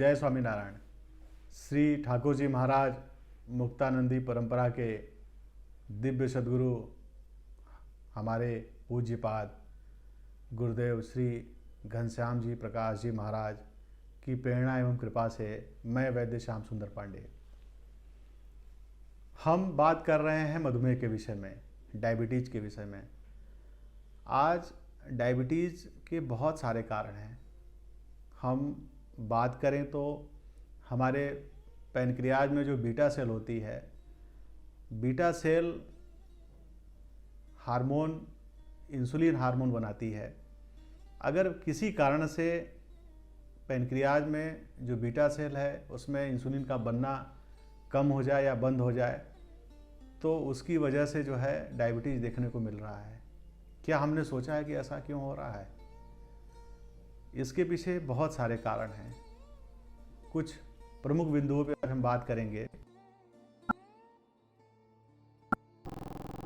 जय स्वामीनारायण। श्री ठाकुर जी महाराज मुक्तानंदी परंपरा के दिव्य सद्गुरु हमारे पूज्यपाद गुरुदेव श्री घनश्याम जी प्रकाश जी महाराज की प्रेरणा एवं कृपा से मैं वैद्य श्याम सुंदर पांडे। हम बात कर रहे हैं मधुमेह के विषय में, डायबिटीज़ के विषय में। आज डायबिटीज़ के बहुत सारे कारण हैं। हम बात करें तो हमारे पैनक्रियाज में जो बीटा सेल होती है, beta cell hormone, insulin hormone बनाती है। अगर किसी कारण से पैनक्रियाज में जो बीटा सेल है उसमें इंसुलिन का बनना कम हो जाए या बंद हो जाए तो उसकी वजह से जो है डायबिटीज़ देखने को मिल रहा है। क्या हमने सोचा है कि ऐसा क्यों हो रहा है? इसके पीछे बहुत सारे कारण हैं। कुछ प्रमुख बिंदुओं पर हम बात करेंगे।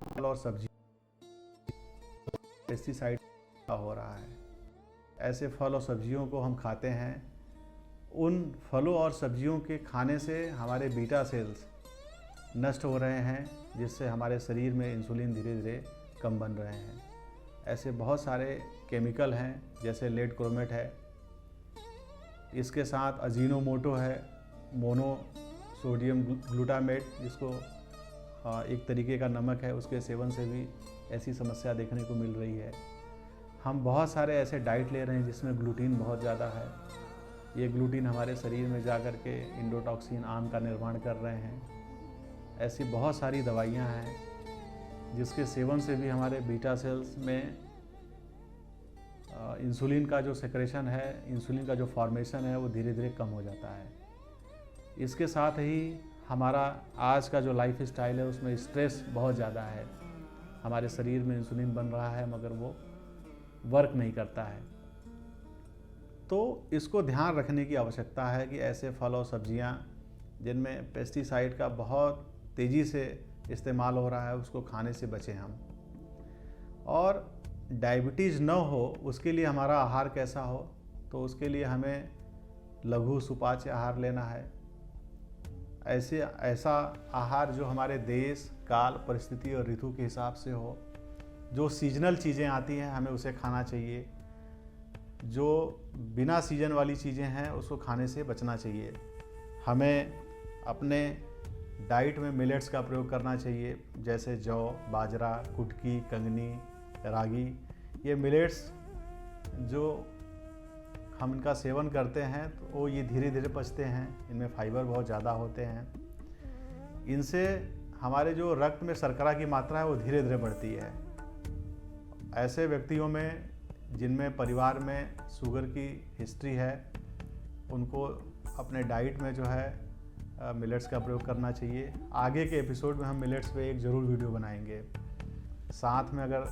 फल और सब्जी पेस्टिसाइड का हो रहा है। ऐसे फल और सब्जियों को हम खाते हैं। उन फलों और सब्जियों के खाने से हमारे बीटा सेल्स नष्ट हो रहे हैं, जिससे हमारे शरीर में इंसुलिन धीरे धीरे कम बन रहे हैं। ऐसे बहुत सारे केमिकल हैं, जैसे लेड क्रोमेट है, इसके साथ अजीनोमोटो है, मोनो सोडियम ग्लूटामेट जिसको एक तरीके का नमक है, उसके सेवन से भी ऐसी समस्या देखने को मिल रही है। हम बहुत सारे ऐसे डाइट ले रहे हैं जिसमें ग्लूटीन बहुत ज़्यादा है। ये ग्लूटीन हमारे शरीर में जा कर के इंडोटॉक्सिन आम का निर्माण कर रहे हैं। ऐसी बहुत सारी दवाइयाँ हैं जिसके सेवन से भी हमारे बीटा सेल्स में इंसुलिन का जो सेक्रेशन है, इंसुलिन का जो फॉर्मेशन है वो धीरे धीरे कम हो जाता है। इसके साथ ही हमारा आज का जो लाइफ स्टाइल है उसमें स्ट्रेस बहुत ज़्यादा है। हमारे शरीर में इंसुलिन बन रहा है मगर वो वर्क नहीं करता है। तो इसको ध्यान रखने की आवश्यकता है कि ऐसे फल और सब्जियां जिनमें पेस्टिसाइड का बहुत तेज़ी से इस्तेमाल हो रहा है उसको खाने से बचें हम। और डायबिटीज़ न हो उसके लिए हमारा आहार कैसा हो, तो उसके लिए हमें लघु सुपाच्य आहार लेना है। ऐसा आहार जो हमारे देश, काल, परिस्थिति और ऋतु के हिसाब से हो। जो सीजनल चीज़ें आती हैं हमें उसे खाना चाहिए। जो बिना सीजन वाली चीज़ें हैं उसको खाने से बचना चाहिए। हमें अपने डाइट में मिलेट्स का प्रयोग करना चाहिए, जैसे जौ, बाजरा, कुटकी, कंगनी, रागी। ये मिलेट्स जो हम इनका सेवन करते हैं तो वो ये धीरे धीरे पचते हैं। इनमें फाइबर बहुत ज़्यादा होते हैं। इनसे हमारे जो रक्त में शर्करा की मात्रा है वो धीरे धीरे बढ़ती है। ऐसे व्यक्तियों में जिनमें परिवार में शुगर की हिस्ट्री है उनको अपने डाइट में जो है मिलेट्स का प्रयोग करना चाहिए। आगे के एपिसोड में हम मिलेट्स पे एक ज़रूर वीडियो बनाएंगे। साथ में अगर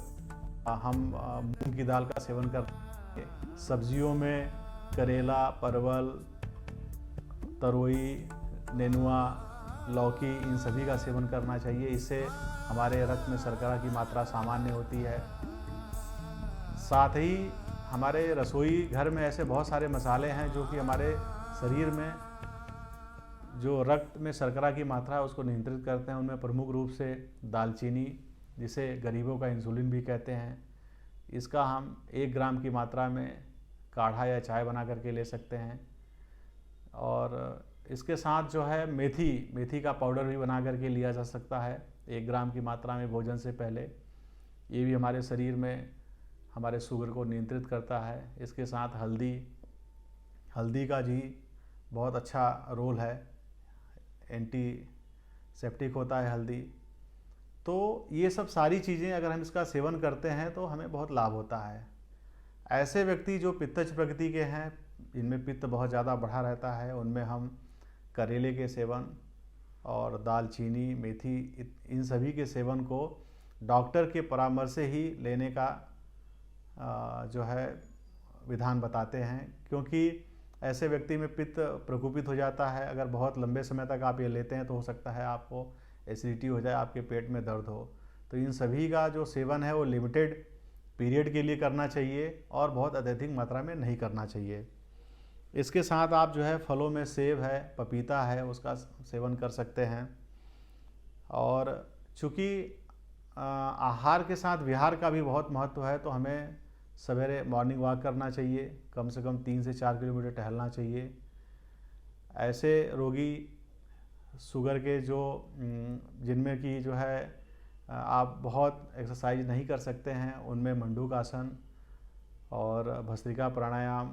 हम मूंग की दाल का सेवन करते हैं, सब्जियों में करेला, परवल, तरोई, नेनुआ, लौकी, इन सभी का सेवन करना चाहिए। इससे हमारे रक्त में शर्करा की मात्रा सामान्य होती है। साथ ही हमारे रसोई घर में ऐसे बहुत सारे मसाले हैं जो कि हमारे शरीर में जो रक्त में शर्करा की मात्रा है उसको नियंत्रित करते हैं। उनमें प्रमुख रूप से दालचीनी, जिसे गरीबों का इंसुलिन भी कहते हैं, इसका हम 1 ग्राम की मात्रा में काढ़ा या चाय बना करके ले सकते हैं। और इसके साथ जो है मेथी का पाउडर भी बना करके लिया जा सकता है 1 ग्राम की मात्रा में भोजन से पहले। ये भी हमारे शरीर में हमारे शुगर को नियंत्रित करता है। इसके साथ हल्दी का जी बहुत अच्छा रोल है, एंटीसेप्टिक होता है हल्दी। तो ये सब सारी चीज़ें अगर हम इसका सेवन करते हैं तो हमें बहुत लाभ होता है। ऐसे व्यक्ति जो पित्तज प्रकृति के हैं, जिनमें पित्त बहुत ज़्यादा बढ़ा रहता है, उनमें हम करेले के सेवन और दालचीनी, मेथी, इन सभी के सेवन को डॉक्टर के परामर्श से ही लेने का जो है विधान बताते हैं। क्योंकि ऐसे व्यक्ति में पित्त प्रकोपित हो जाता है। अगर बहुत लंबे समय तक आप ये लेते हैं तो हो सकता है आपको एसिडिटी हो जाए, आपके पेट में दर्द हो। तो इन सभी का जो सेवन है वो लिमिटेड पीरियड के लिए करना चाहिए और बहुत अत्यधिक मात्रा में नहीं करना चाहिए। इसके साथ आप जो है फलों में सेब है, पपीता है, उसका सेवन कर सकते हैं। और चूँकि आहार के साथ विहार का भी बहुत महत्व है, तो हमें सवेरे मॉर्निंग वॉक करना चाहिए, कम से कम 3 से 4 किलोमीटर टहलना चाहिए। ऐसे रोगी शुगर के जो जिनमें कि जो है आप बहुत एक्सरसाइज नहीं कर सकते हैं, उनमें मंडूक आसन और भस्त्रिका प्राणायाम,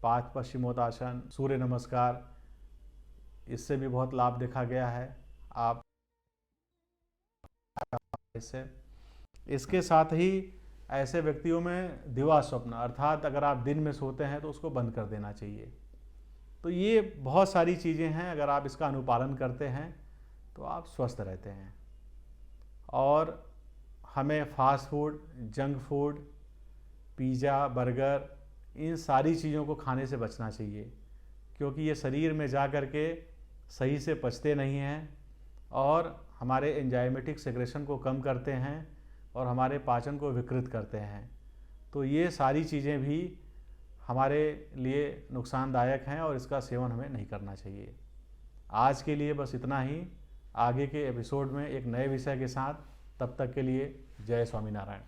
पाद पश्चिमोत्तासन, सूर्य नमस्कार, इससे भी बहुत लाभ देखा गया है। आप इससे इसके साथ ही ऐसे व्यक्तियों में दिवा स्वप्न, अर्थात अगर आप दिन में सोते हैं तो उसको बंद कर देना चाहिए। तो ये बहुत सारी चीज़ें हैं, अगर आप इसका अनुपालन करते हैं तो आप स्वस्थ रहते हैं। और हमें fast food, junk food, pizza, burger, इन सारी चीज़ों को खाने से बचना चाहिए, क्योंकि ये शरीर में जा कर के सही से पचते नहीं हैं और हमारे एंजाइमेटिक सेक्रेशन को कम करते हैं और हमारे पाचन को विकृत करते हैं। तो ये सारी चीज़ें भी हमारे लिए नुकसानदायक हैं और इसका सेवन हमें नहीं करना चाहिए। आज के लिए बस इतना ही। आगे के एपिसोड में एक नए विषय के साथ, तब तक के लिए जय स्वामीनारायण।